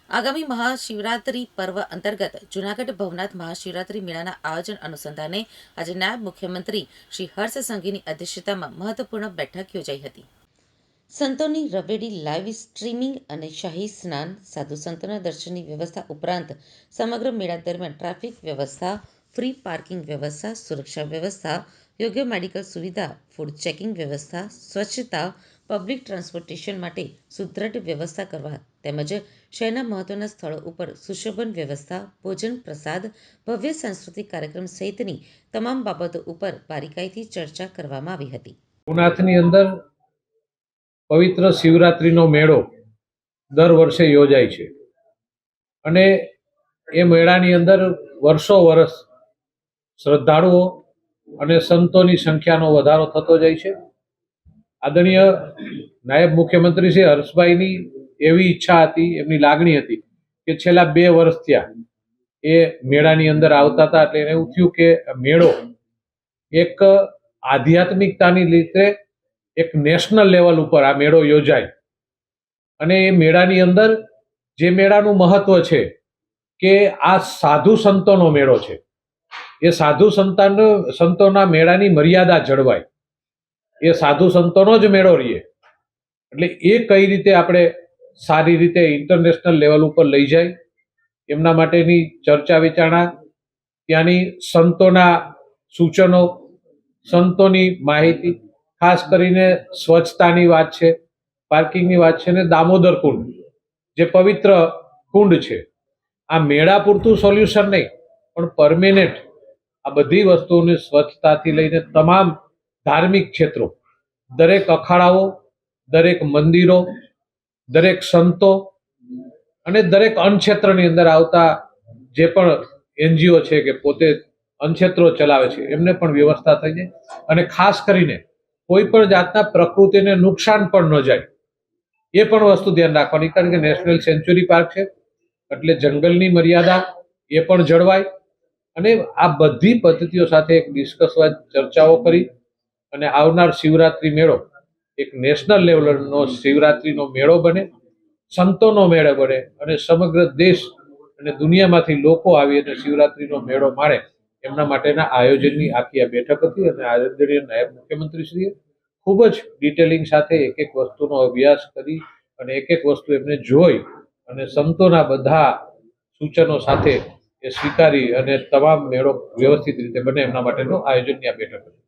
આગામી મહાશિવરાત્રી પર્વ અંતર્ગત જૂનાગઢ ભવનાથ મહાશિવરાત્રી મેળાના આયોજન અનુસંધાને આજે નાયબ મુખ્યમંત્રી શ્રી હર્ષ સંઘવીની અધ્યક્ષતામાં મહત્વપૂર્ણ બેઠક યોજાઈ હતી. સંતોની રવેડી લાઈવ સ્ટ્રીમિંગ અને શાહી સ્નાન, સાધુ સંતોના દર્શનની વ્યવસ્થા ઉપરાંત સમગ્ર મેળા દરમિયાન ટ્રાફિક વ્યવસ્થા, ફ્રી પાર્કિંગ વ્યવસ્થા, સુરક્ષા વ્યવસ્થા, યોગ્ય મેડિકલ સુવિધા, ફૂડ ચેકિંગ વ્યવસ્થા, સ્વચ્છતા, પબ્લિક ટ્રાન્સપોર્ટેશન માટે સુદ્રઢ વ્યવસ્થા કરવા તેમજ શહેરના મહત્વના સ્થળો ઉપર સુશોભન વ્યવસ્થા, ભોજન પ્રસાદ, ભવ્ય સાંસ્કૃતિક કાર્યક્રમ સહિતની તમામ બાબતો ઉપર બારીકાઈથી ચર્ચા કરવામાં આવી હતી. ભવનાથની અંદર પવિત્ર શિવરાત્રીનો મેળો દર વર્ષે યોજાય છે અને એ મેળાની અંદર વર્ષો વર્ષ શ્રદ્ધાળુઓ અને સંતોની સંખ્યાનો વધારો થતો જાય છે. આદરણીય નાયબ મુખ્યમંત્રી શ્રી હર્ષભાઈની એવી ઈચ્છા હતી, એમની લાગણી હતી કે છેલ્લા 2 વર્ષ થયા એ મેળાની અંદર આવતા હતા, એટલે એને એવું થયું કે મેળો એક આધ્યાત્મિકતાની રીતે એક નેશનલ લેવલ ઉપર આ મેળો યોજાય. અને એ મેળાની અંદર જે મેળાનું મહત્વ છે કે આ સાધુ સંતોનો મેળો છે. એ સાધુ સંતોના મેળાની મર્યાદા જળવાય, એ સાધુ સંતોનો જ મેળો રહીએ. એટલે એ કઈ રીતે આપણે સારી રીતે ઇન્ટરનેશનલ લેવલ ઉપર લઈ જાય એમના માટેની ચર્ચા વિચારણા, ત્યાંની સંતોના સૂચનો, સંતોની માહિતી, ખાસ કરીને સ્વચ્છતાની વાત છે, પાર્કિંગની વાત છે, અને દામોદર કુંડ જે પવિત્ર કુંડ છે, આ મેળા પૂરતું સોલ્યુશન નહીં પણ પરમેનન્ટ આ બધી વસ્તુઓની સ્વચ્છતાથી લઈને તમામ ધાર્મિક ક્ષેત્રો, દરેક અખાડાઓ, દરેક મંદિરો, દરેક સંતો અને દરેક અન્નક્ષેત્રની અંદર આવતા જે પણ એનજીઓ છે કે પોતે અન્નક્ષેત્રો ચલાવે છે એમને પણ વ્યવસ્થા થઈ જાય. અને ખાસ કરીને કોઈ પણ જાતના પ્રકૃતિને નુકસાન પણ ન જાય એ પણ વસ્તુ ધ્યાન રાખવાની, કારણ કે નેશનલ સેન્ચ્યુરી પાર્ક છે એટલે જંગલની મર્યાદા એ પણ જળવાય. અને આ બધી પદ્ધતિઓ સાથે એક ડિસ્કસવા ચર્ચાઓ કરી અને આવનાર શિવરાત્રી મેળો એક નેશનલ લેવલનો શિવરાત્રીનો મેળો બને, સંતોનો મેળો બને અને સમગ્ર દેશ અને દુનિયામાંથી લોકો આવી અને શિવરાત્રીનો મેળો માણે એમના માટેના આયોજનની આખી આ બેઠક હતી. અને આદરણીય નાયબ મુખ્યમંત્રીશ્રીએ ખૂબ જ ડિટેલિંગ સાથે એક એક વસ્તુનો અભ્યાસ કરી અને એક એક વસ્તુ એમને જોઈ અને સંતોના બધા સૂચનો સાથે એ સ્વીકારી અને તમામ મેળો વ્યવસ્થિત રીતે બને એમના માટેનું આયોજનની આ બેઠક હતી.